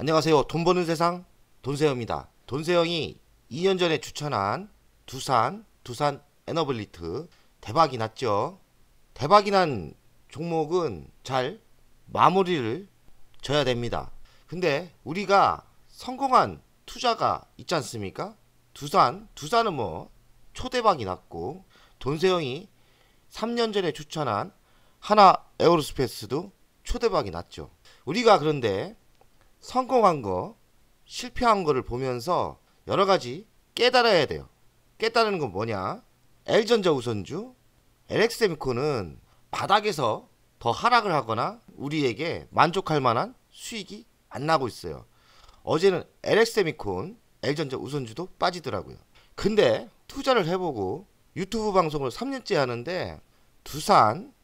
안녕하세요. 돈 버는 세상 돈세영입니다. 돈세영이 2년 전에 추천한 두산 에너블리트 대박이 났죠. 대박이 난 종목은 잘 마무리를 져야 됩니다. 근데 우리가 성공한 투자가 있지 않습니까? 두산은 뭐 초대박이 났고, 돈세영이 3년 전에 추천한 하나 에어로스페이스도 초대박이 났죠. 우리가 그런데 성공한 거, 실패한 거를 보면서 여러 가지 깨달아야 돼요. 깨달은 건 뭐냐? L전자 우선주, LX세미콘은 바닥에서 더 하락을 하거나 우리에게 만족할 만한 수익이 안 나고 있어요. 어제는 LX세미콘, L전자 우선주도 빠지더라고요. 근데 투자를 해보고 유튜브 방송을 3년째 하는데 두산,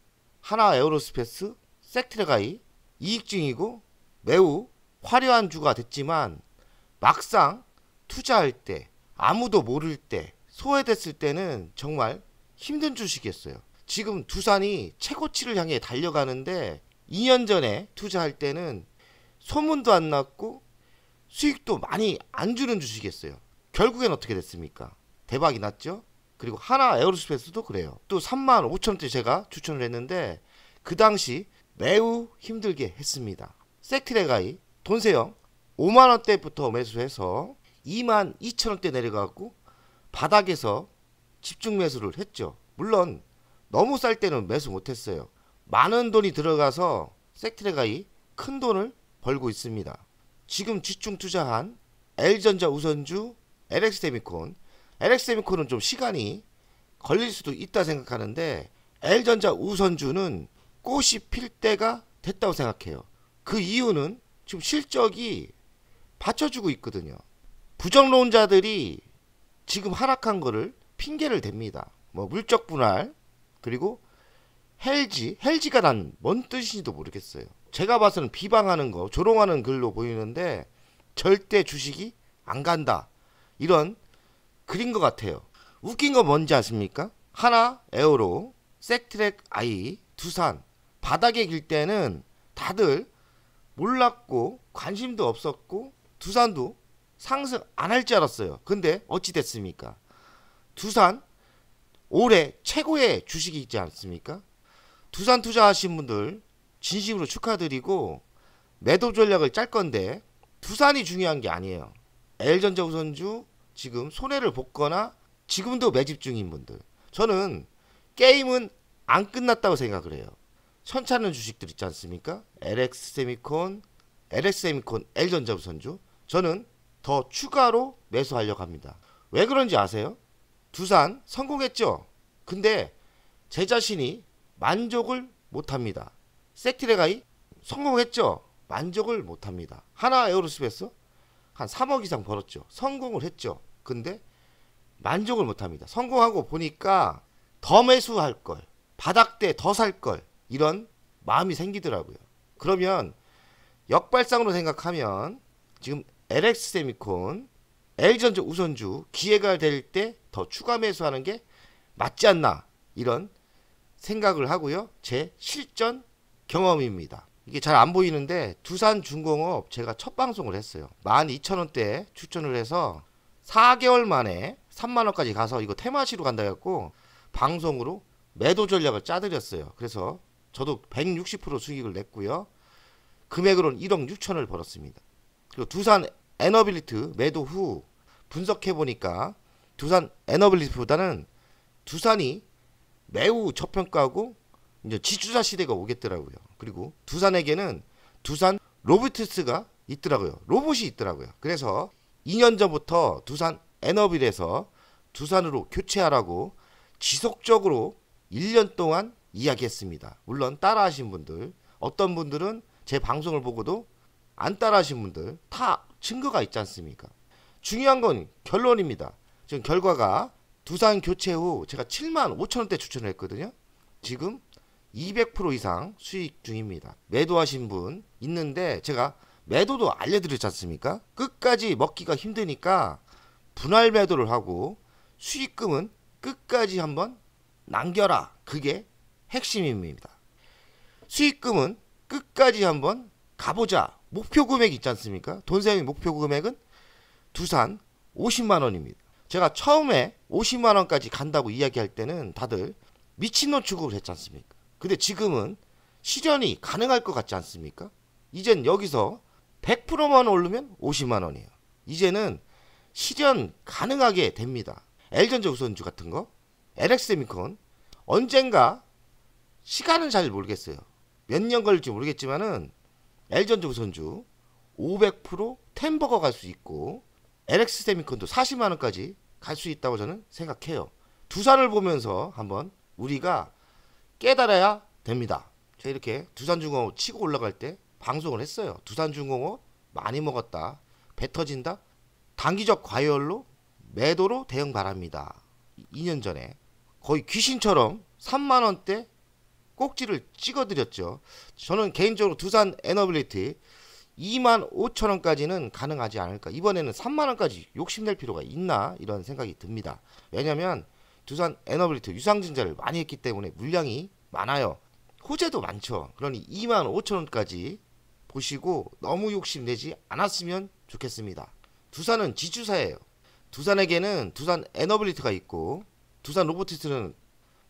하나 에어로스페이스, 섹트레가이 이익 중이고 매우 화려한 주가 됐지만 막상 투자할 때, 아무도 모를 때, 소외됐을 때는 정말 힘든 주식이었어요. 지금 두산이 최고치를 향해 달려가는데 2년 전에 투자할 때는 소문도 안 났고 수익도 많이 안 주는 주식이었어요. 결국엔 어떻게 됐습니까? 대박이 났죠. 그리고 하나 에어로스페이스도 그래요. 또 35,000원대 제가 추천을 했는데 그 당시 매우 힘들게 했습니다. 섹트레가이 돈세영 5만원대부터 매수해서 22,000원대 내려가고 바닥에서 집중 매수를 했죠. 물론 너무 쌀 때는 매수 못했어요. 많은 돈이 들어가서 섹트레가이 큰 돈을 벌고 있습니다. 지금 집중 투자한 L전자 우선주, LX세미콘은 좀 시간이 걸릴 수도 있다 생각하는데 L전자 우선주는 꽃이 필 때가 됐다고 생각해요. 그 이유는 지금 실적이 받쳐주고 있거든요. 부정론자들이 지금 하락한 거를 핑계를 댑니다. 뭐 물적 분할, 그리고 헬지가 난 뭔 뜻인지도 모르겠어요. 제가 봐서는 비방하는 거, 조롱하는 글로 보이는데 절대 주식이 안 간다, 이런 글인 것 같아요. 웃긴 거 뭔지 아십니까? 하나 에어로, 섹트레가이, 두산 바닥에 길 때는 다들 몰랐고 관심도 없었고 두산도 상승 안 할 줄 알았어요. 근데 어찌 됐습니까? 두산 올해 최고의 주식이 있지 않습니까? 두산 투자하신 분들 진심으로 축하드리고 매도 전략을 짤 건데 두산이 중요한 게 아니에요. L전자 우선주 지금 손해를 봤거나 지금도 매집 중인 분들, 저는 게임은 안 끝났다고 생각을 해요. 천차는 주식들 있지 않습니까? LX세미콘, L전자 우선주, 저는 더 추가로 매수하려고 합니다. 왜 그런지 아세요? 두산 성공했죠. 근데 제 자신이 만족을 못합니다. 섹트레가이 성공했죠. 만족을 못합니다. 하나 에어로스페이스 한 3억 이상 벌었죠. 성공을 했죠. 근데 만족을 못합니다. 성공하고 보니까 더 매수할 걸, 바닥 때 더 살 걸, 이런 마음이 생기더라고요. 그러면 역발상으로 생각하면 지금 LX세미콘, L전자 우선주 기회가 될 때 더 추가 매수하는 게 맞지 않나, 이런 생각을 하고요. 제 실전 경험입니다. 이게 잘 안 보이는데 두산중공업 제가 첫 방송을 했어요. 12,000원대 추천을 해서 4개월 만에 3만원까지 가서 이거 테마시로 간다 해갖고 방송으로 매도 전략을 짜드렸어요. 그래서 저도 160% 수익을 냈고요. 금액으로는 1억 6천을 벌었습니다. 그리고 두산 에너빌리티 매도 후 분석해보니까 두산 에너빌리티보다는 두산이 매우 저평가고 이제 지주사 시대가 오겠더라고요. 그리고 두산에게는 두산 로보티스가 있더라고요. 로봇이 있더라고요. 그래서 2년 전부터 두산 에너빌에서 두산으로 교체하라고 지속적으로 1년 동안 이야기했습니다. 물론 따라하신 분들, 어떤 분들은 제 방송을 보고도 안 따라하신 분들 다 증거가 있지 않습니까? 중요한 건 결론입니다. 지금 결과가 두산 교체 후 제가 75,000원대 추천을 했거든요. 지금 200% 이상 수익 중입니다. 매도하신 분 있는데 제가 매도도 알려드렸지 않습니까? 끝까지 먹기가 힘드니까 분할 매도를 하고 수익금은 끝까지 한번 남겨라. 그게 핵심입니다. 수익금은 끝까지 한번 가보자. 목표 금액 있지 않습니까? 돈세미 목표 금액은 두산 50만 원입니다. 제가 처음에 50만 원까지 간다고 이야기할 때는 다들 미친놈 취급을 했지 않습니까? 근데 지금은 실현이 가능할 것 같지 않습니까? 이젠 여기서 100%만 오르면 50만 원이에요. 이제는 실현 가능하게 됩니다. L전자 우선주 같은 거, LX세미콘 언젠가 시간은 잘 모르겠어요. 몇 년 걸릴지 모르겠지만은 L전자 우선주 500% 템버거 갈 수 있고 LX세미콘도 40만 원까지 갈 수 있다고 저는 생각해요. 두산을 보면서 한번 우리가 깨달아야 됩니다. 제가 이렇게 두산중공업 치고 올라갈 때 방송을 했어요. 두산중공업 많이 먹었다. 배 터진다. 단기적 과열로 매도로 대응 바랍니다. 2년 전에 거의 귀신처럼 3만 원대 꼭지를 찍어드렸죠. 저는 개인적으로 두산 에너빌리티 2만 5천 원까지는 가능하지 않을까. 이번에는 3만 원까지 욕심낼 필요가 있나 이런 생각이 듭니다. 왜냐면 두산 에너빌리티 유상증자를 많이 했기 때문에 물량이 많아요. 호재도 많죠. 그러니 2만 5천 원까지 보시고 너무 욕심내지 않았으면 좋겠습니다. 두산은 지주사예요. 두산에게는 두산 에너빌리티가 있고 두산 로보티스는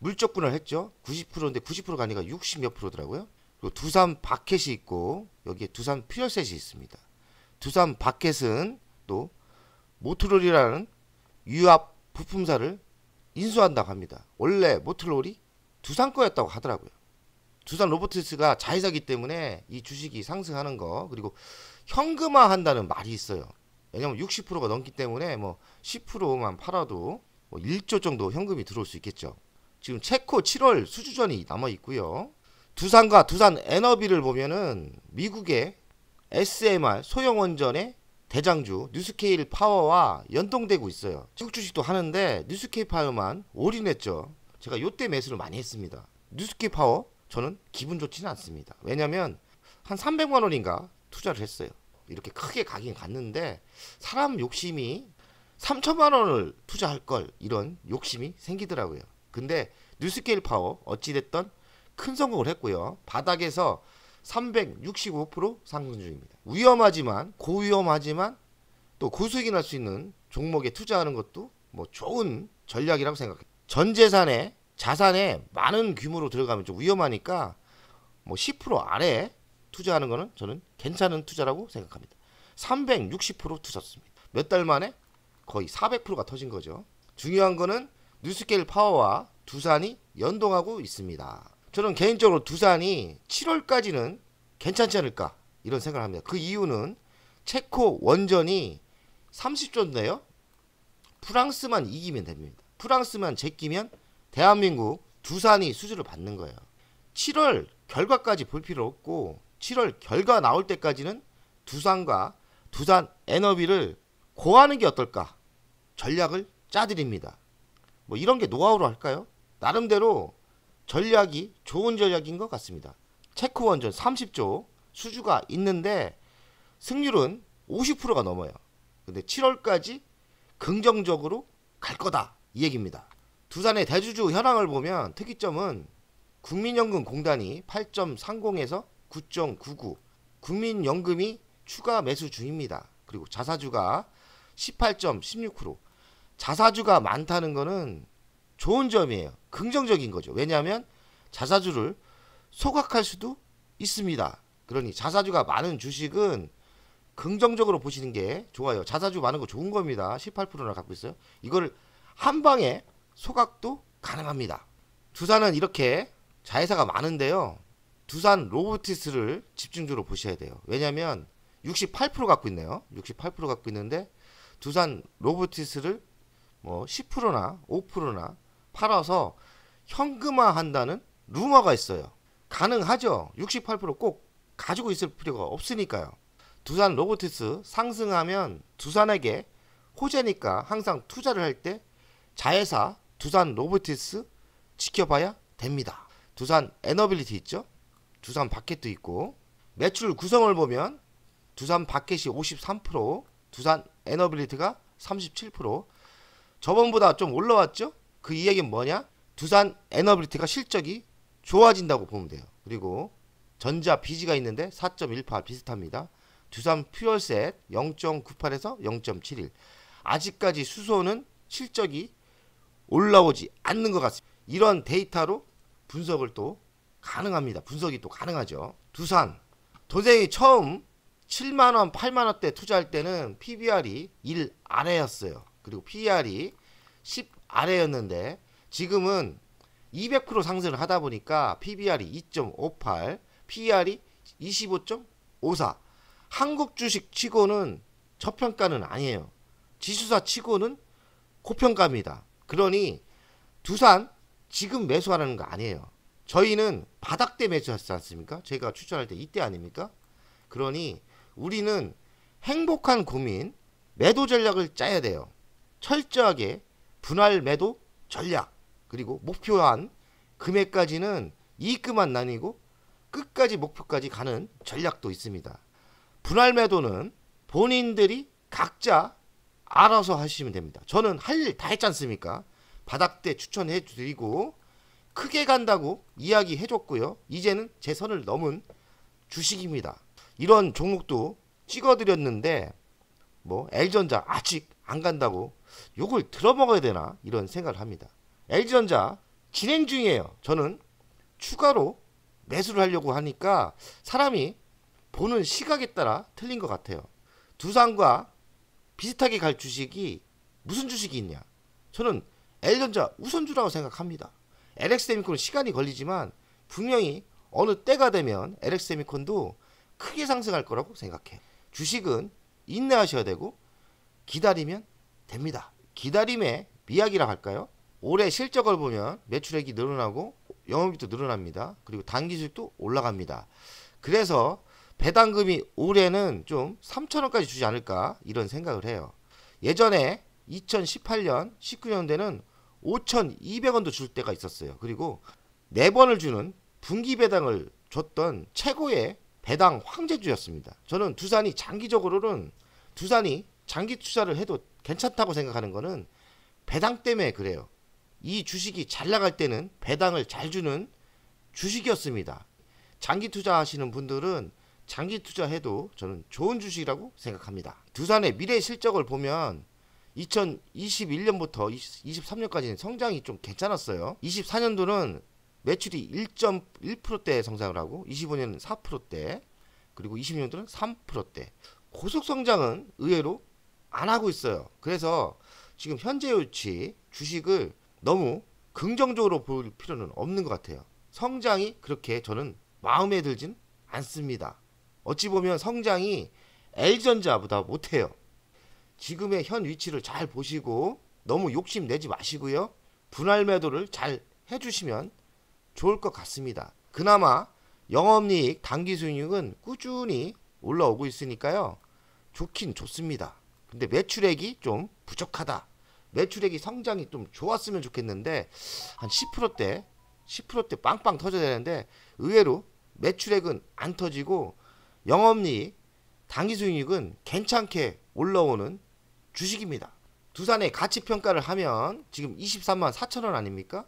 물적분을 했죠. 90%인데 90%가 아니라 60 몇 프로더라고요. 그리고 두산 바켓이 있고 여기에 두산 퓨얼셋이 있습니다. 두산 바켓은 또 모트롤이라는 유압 부품사를 인수한다고 합니다. 원래 모트롤이 두산 거였다고 하더라고요. 두산 로보티스가 자회사기 때문에 이 주식이 상승하는 거, 그리고 현금화한다는 말이 있어요. 왜냐면 60%가 넘기 때문에 뭐 10%만 팔아도 뭐 1조 정도 현금이 들어올 수 있겠죠. 지금 체코 7월 수주전이 남아 있고요. 두산과 두산 에너비를 보면은 미국의 SMR 소형원전의 대장주 뉴스케일 파워와 연동되고 있어요. 미국 주식도 하는데 뉴스케일 파워만 올인했죠. 제가 요때 매수를 많이 했습니다. 뉴스케일 파워 저는 기분 좋지는 않습니다. 왜냐면 한 300만 원인가 투자를 했어요. 이렇게 크게 가긴 갔는데 사람 욕심이 3천만 원을 투자할 걸 이런 욕심이 생기더라고요. 근데 뉴스케일 파워 어찌됐던 큰 성공을 했고요. 바닥에서 365% 상승 중입니다. 위험하지만 고위험하지만 또 고수익이 날 수 있는 종목에 투자하는 것도 뭐 좋은 전략이라고 생각해요. 전 재산에 자산에 많은 규모로 들어가면 좀 위험하니까 뭐 10% 아래 투자하는 거는 저는 괜찮은 투자라고 생각합니다. 360% 투자했습니다. 몇 달 만에 거의 400%가 터진 거죠. 중요한 거는 뉴스케일 파워와 두산이 연동하고 있습니다. 저는 개인적으로 두산이 7월까지는 괜찮지 않을까 이런 생각을 합니다. 그 이유는 체코 원전이 30조인데요. 프랑스만 이기면 됩니다. 프랑스만 제끼면 대한민국 두산이 수주를 받는 거예요. 7월 결과까지 볼 필요 없고 7월 결과 나올 때까지는 두산과 두산 에너비를 고하는 게 어떨까 전략을 짜드립니다. 뭐 이런 게 노하우로 할까요? 나름대로 전략이 좋은 전략인 것 같습니다. 체코 원전 30조 수주가 있는데 승률은 50%가 넘어요. 근데 7월까지 긍정적으로 갈 거다 이 얘기입니다. 두산의 대주주 현황을 보면 특이점은 국민연금공단이 8.30에서 9.99 국민연금이 추가 매수 중입니다. 그리고 자사주가 18.16% 자사주가 많다는 거는 좋은 점이에요. 긍정적인 거죠. 왜냐하면 자사주를 소각할 수도 있습니다. 그러니 자사주가 많은 주식은 긍정적으로 보시는 게 좋아요. 자사주 많은 거 좋은 겁니다. 18%나 갖고 있어요. 이거를 한 방에 소각도 가능합니다. 두산은 이렇게 자회사가 많은데요. 두산 로보티스를 집중적으로 보셔야 돼요. 왜냐하면 68% 갖고 있네요. 68% 갖고 있는데 두산 로보티스를 뭐 10%나 5%나 팔아서 현금화한다는 루머가 있어요. 가능하죠. 68% 꼭 가지고 있을 필요가 없으니까요. 두산 로보티스 상승하면 두산에게 호재니까 항상 투자를 할 때 자회사 두산 로보티스 지켜봐야 됩니다. 두산 에너빌리티 있죠. 두산 바켓도 있고 매출 구성을 보면 두산 바켓이 53%, 두산 에너빌리티가 37%. 저번보다 좀 올라왔죠? 그 이야기는 뭐냐? 두산 에너빌리티가 실적이 좋아진다고 보면 돼요. 그리고 전자 비지가 있는데 4.18 비슷합니다. 두산 퓨얼셋 0.98에서 0.71. 아직까지 수소는 실적이 올라오지 않는 것 같습니다. 이런 데이터로 분석을 또 가능합니다. 분석이 또 가능하죠. 두산 도생이 처음 7만원, 8만원대 투자할 때는 PBR이 1 아래였어요. 그리고 PER이 10 아래였는데 지금은 200% 상승을 하다 보니까 PBR이 2.58, PER이 25.54. 한국 주식 치고는 저평가는 아니에요. 지수사 치고는 고평가입니다. 그러니 두산 지금 매수하라는 거 아니에요. 저희는 바닥대 매수했지 않습니까? 제가 추천할 때 이때 아닙니까? 그러니 우리는 행복한 고민, 매도 전략을 짜야 돼요. 철저하게 분할 매도 전략, 그리고 목표한 금액까지는 이익금만 나뉘고 끝까지 목표까지 가는 전략도 있습니다. 분할 매도는 본인들이 각자 알아서 하시면 됩니다. 저는 할 일 다 했지 않습니까? 바닥대 추천해 드리고 크게 간다고 이야기해 줬고요. 이제는 제 선을 넘은 주식입니다. 이런 종목도 찍어 드렸는데 뭐 LG전자 아직 안 간다고 욕을 들어먹어야 되나 이런 생각을 합니다. LG전자 진행 중이에요. 저는 추가로 매수를 하려고 하니까 사람이 보는 시각에 따라 틀린 것 같아요. 두산과 비슷하게 갈 주식이 무슨 주식이 있냐? 저는 LG전자 우선주라고 생각합니다. LX세미콘은 시간이 걸리지만 분명히 어느 때가 되면 LX세미콘도 크게 상승할 거라고 생각해요. 주식은 인내하셔야 되고 기다리면 됩니다. 기다림의 미학이라 할까요? 올해 실적을 보면 매출액이 늘어나고 영업이익도 늘어납니다. 그리고 단기수익도 올라갑니다. 그래서 배당금이 올해는 좀 3,000원까지 주지 않을까 이런 생각을 해요. 예전에 2018년, 19년대는 5,200원도 줄 때가 있었어요. 그리고 4번을 주는 분기 배당을 줬던 최고의 배당 황제주였습니다. 저는 두산이 장기적으로는 두산이 장기 투자를 해도 괜찮다고 생각하는 거는 배당 때문에 그래요. 이 주식이 잘 나갈 때는 배당을 잘 주는 주식이었습니다. 장기 투자하시는 분들은 장기 투자해도 저는 좋은 주식이라고 생각합니다. 두산의 미래 실적을 보면 2021년부터 23년까지는 성장이 좀 괜찮았어요. 24년도는 매출이 1.1%대 성장을 하고 25년은 4%대 그리고 20년도는 3%대 고속 성장은 의외로 안 하고 있어요. 그래서 지금 현재 위치 주식을 너무 긍정적으로 볼 필요는 없는 것 같아요. 성장이 그렇게 저는 마음에 들진 않습니다. 어찌 보면 성장이 LG전자보다 못해요. 지금의 현 위치를 잘 보시고 너무 욕심내지 마시고요. 분할 매도를 잘 해주시면 좋을 것 같습니다. 그나마 영업이익, 당기순이익은 꾸준히 올라오고 있으니까요. 좋긴 좋습니다. 근데 매출액이 좀 부족하다. 매출액이 성장이 좀 좋았으면 좋겠는데 한 10%대 빵빵 터져야 되는데 의외로 매출액은 안 터지고 영업이익, 당기순이익은 괜찮게 올라오는 주식입니다. 두산의 가치평가를 하면 지금 23만 4천원 아닙니까?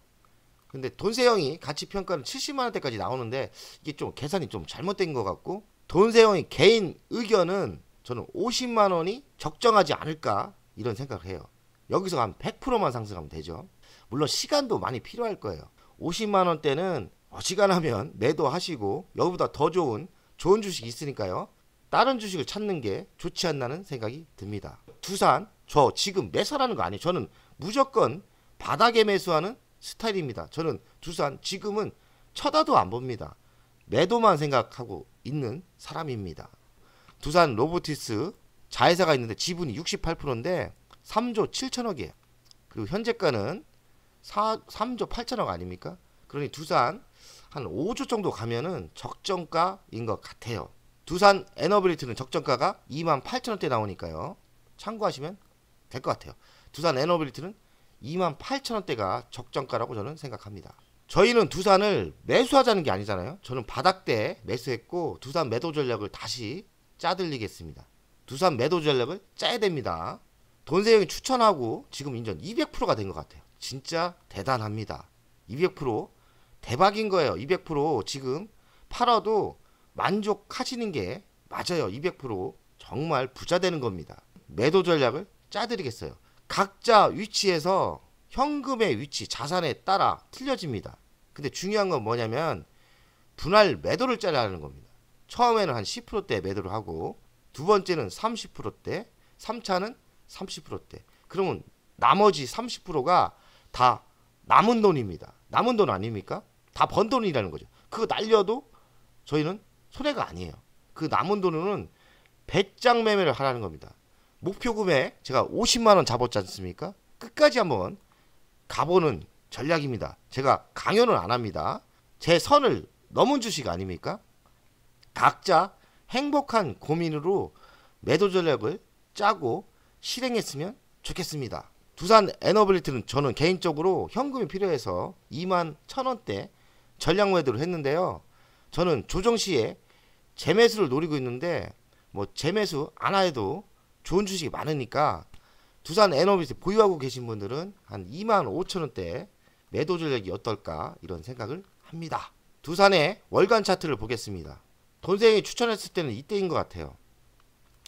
근데 돈세형이 가치평가는 70만원대까지 나오는데 이게 좀 계산이 좀 잘못된 것 같고 돈세형의 개인 의견은 저는 50만원이 적정하지 않을까 이런 생각을 해요. 여기서 한 100%만 상승하면 되죠. 물론 시간도 많이 필요할 거예요. 50만원대는 어지간하면 매도하시고 여기보다 더 좋은 주식이 있으니까요. 다른 주식을 찾는 게 좋지 않나는 생각이 듭니다. 두산 저 지금 매수하라는 거 아니에요. 저는 무조건 바닥에 매수하는 스타일입니다. 저는 두산 지금은 쳐다도 안 봅니다. 매도만 생각하고 있는 사람입니다. 두산 로보티스 자회사가 있는데 지분이 68%인데 3조 7천억이에요. 그리고 현재가는 3조 8천억 아닙니까? 그러니 두산 한 5조 정도 가면은 적정가인 것 같아요. 두산 에너빌리티는 적정가가 28,000원대 나오니까요. 참고하시면 될 것 같아요. 두산 에너빌리티는 28,000원대가 적정가라고 저는 생각합니다. 저희는 두산을 매수하자는 게 아니잖아요. 저는 바닥대 매수했고 두산 매도 전략을 다시 짜들리겠습니다. 두산 매도 전략을 짜야 됩니다. 돈세형이 추천하고 지금 인전 200%가 된 것 같아요. 진짜 대단합니다. 200% 대박인 거예요. 200% 지금 팔아도 만족하시는 게 맞아요. 200% 정말 부자 되는 겁니다. 매도 전략을 짜드리겠어요. 각자 위치에서 현금의 위치, 자산에 따라 틀려집니다. 근데 중요한 건 뭐냐면 분할 매도를 짜라는 겁니다. 처음에는 한 10%대 매도를 하고 두 번째는 30%대, 3차는 30%대. 그러면 나머지 30%가 다 남은 돈입니다. 남은 돈 아닙니까? 다 번 돈이라는 거죠. 그거 날려도 저희는 손해가 아니에요. 그 남은 돈으로는 배짱 매매를 하라는 겁니다. 목표 금액 제가 50만 원 잡았지 않습니까? 끝까지 한번 가보는 전략입니다. 제가 강요는 안 합니다. 제 선을 넘은 주식 아닙니까? 각자 행복한 고민으로 매도 전략을 짜고 실행했으면 좋겠습니다. 두산 에너빌리티는 저는 개인적으로 현금이 필요해서 2만 1,000원대 전략 매도를 했는데요. 저는 조정 시에 재매수를 노리고 있는데 뭐 재매수 안 해도 좋은 주식이 많으니까 두산 에너빌리티 보유하고 계신 분들은 한 2만 5천원대 매도 전략이 어떨까 이런 생각을 합니다. 두산의 월간 차트를 보겠습니다. 돈생이 추천했을 때는 이때인 것 같아요.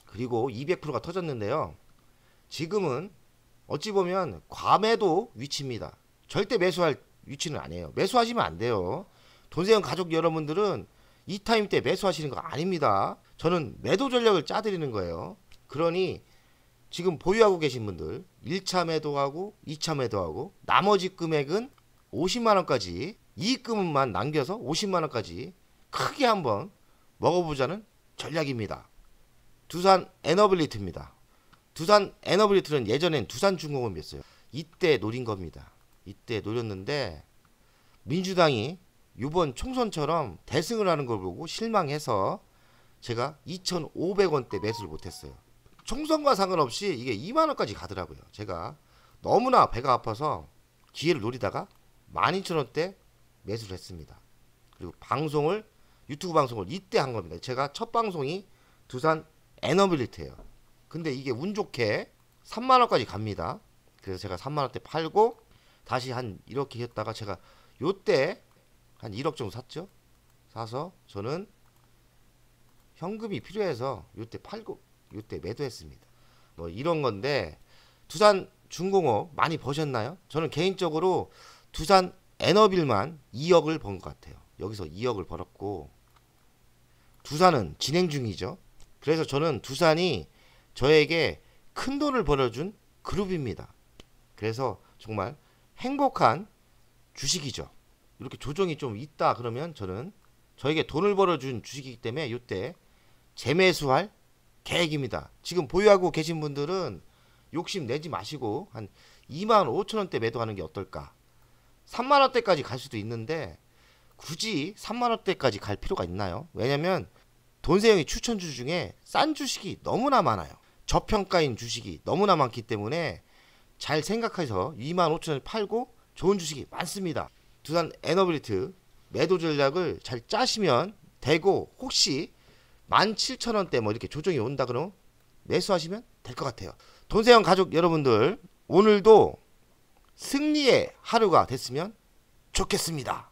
그리고 200%가 터졌는데요. 지금은 어찌 보면 과매도 위치입니다. 절대 매수할 위치는 아니에요. 매수하시면 안 돼요. 돈세형 가족 여러분들은 이 타임 때 매수하시는 거 아닙니다. 저는 매도 전략을 짜드리는 거예요. 그러니 지금 보유하고 계신 분들 1차 매도하고 2차 매도하고 나머지 금액은 50만원까지 이익금만 남겨서 50만원까지 크게 한번 먹어보자는 전략입니다. 두산 에너빌리티입니다. 두산 에너빌리티는 예전엔 두산중공업이었어요. 이때 노린 겁니다. 이때 노렸는데 민주당이 이번 총선처럼 대승을 하는 걸 보고 실망해서 제가 2,500원대 매수를 못했어요. 총선과 상관없이 이게 2만원까지 가더라고요. 제가 너무나 배가 아파서 기회를 노리다가 12,000원대 매수를 했습니다. 그리고 유튜브 방송을 이때 한 겁니다. 제가 첫 방송이 두산 에너빌리티예요. 근데 이게 운 좋게 3만원까지 갑니다. 그래서 제가 3만원대 팔고 다시 한 이렇게 했다가 제가 요때 한 1억 정도 샀죠. 사서 저는 현금이 필요해서 요때 팔고 요때 매도했습니다. 뭐 이런 건데 두산 중공업 많이 버셨나요? 저는 개인적으로 두산 에너빌만 2억을 번 것 같아요. 여기서 2억을 벌었고 두산은 진행 중이죠. 그래서 저는 두산이 저에게 큰 돈을 벌어준 그룹입니다. 그래서 정말 행복한 주식이죠. 이렇게 조정이 좀 있다 그러면 저는 저에게 돈을 벌어준 주식이기 때문에 이때 재매수할 계획입니다. 지금 보유하고 계신 분들은 욕심 내지 마시고 한 2만 5천원대 매도하는 게 어떨까. 3만원대까지 갈 수도 있는데 굳이 3만원대까지 갈 필요가 있나요? 왜냐면 돈세형이 추천주 중에 싼 주식이 너무나 많아요. 저평가인 주식이 너무나 많기 때문에 잘 생각해서 2만 5천원에 팔고 좋은 주식이 많습니다. 두산 에너빌리티 매도 전략을 잘 짜시면 되고 혹시 17,000원대 뭐 이렇게 조정이 온다 그러면 매수하시면 될 것 같아요. 돈세형 가족 여러분들 오늘도 승리의 하루가 됐으면 좋겠습니다.